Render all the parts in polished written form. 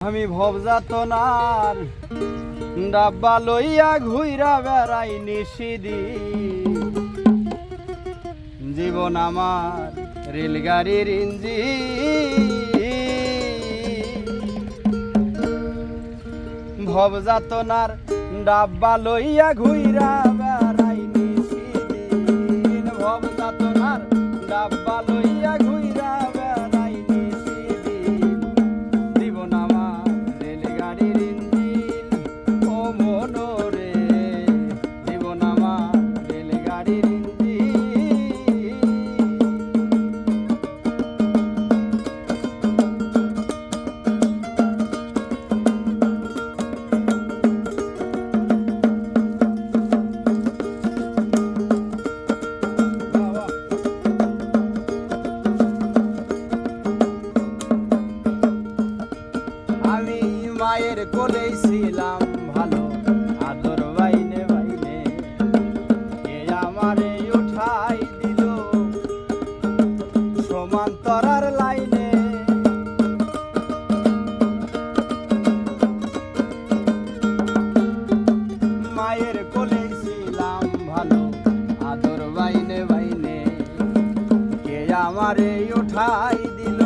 আমি ভবযাতনার ডাব্বা লইয়া ঘুইরা বেড়াই নিশিদি। জীবন আমার রেলগাড়ির ইঞ্জিন। ভবযাতনার ডাব্বা লইয়া ঘুইরা বেড়াই নিশিদিন। ভবযাতনার ডাব্বা লইয়া ঘুইরা বেড়াই নিশিদিন। জীবন আমার রেলগাড়ির ইঞ্জিন। ও মনোরে জীবন আমার রেলগাড়ির ইঞ্জিন। আমি মায়ের কোলেই ছিলাম ভালো, আদর বাইনে বাইনে কে আমারে উঠাই দিল সমান্তরার লাইনে। মায়ের কোলেই ছিলাম ভালো, আদর বাইনে বাইনে কে আমারে উঠাই দিল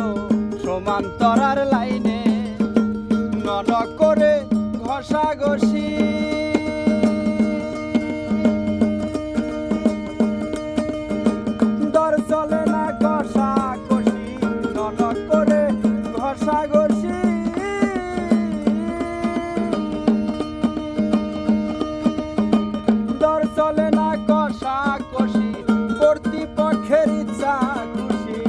সমান্তরার লাইনে। নন করে ঘষাঘষি দর চলে না ঘষাঘষি। নন করে ঘষাঘষি দর চলে না ঘষাঘষি। কর্তৃপক্ষের ইচ্ছা খুশি,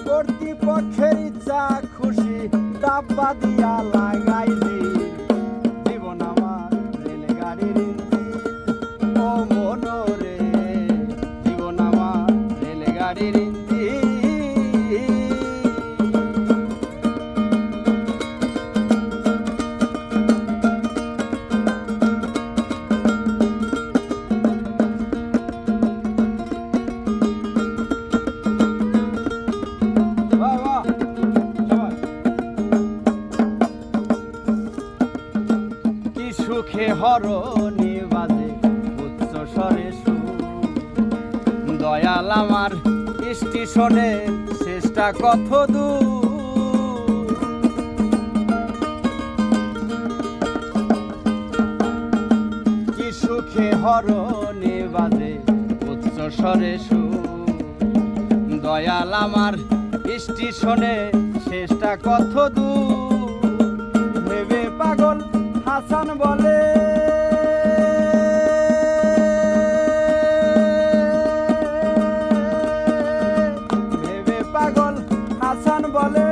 কর্তৃপক্ষের ইচ্ছা খুশি ডাব্বা দিয়া লাগাইলি। জীবন আমার রেলগাড়ির ইঞ্জিন। ও মনোরে জীবন আমার রেলগাড়ির ইঞ্জিন। সুখে হরণি বাজে উচ্চ স্বরে সুর। দয়াল আমার স্টেশনে শেষটা কত দূর। কি সুখে হরণি বাজে উচ্চ স্বরে সুর। দয়াল আমার স্টেশনে শেষটা কত দূর। ভেবে পাগল হাসান বলে ভেবে পাগল হাসান বলে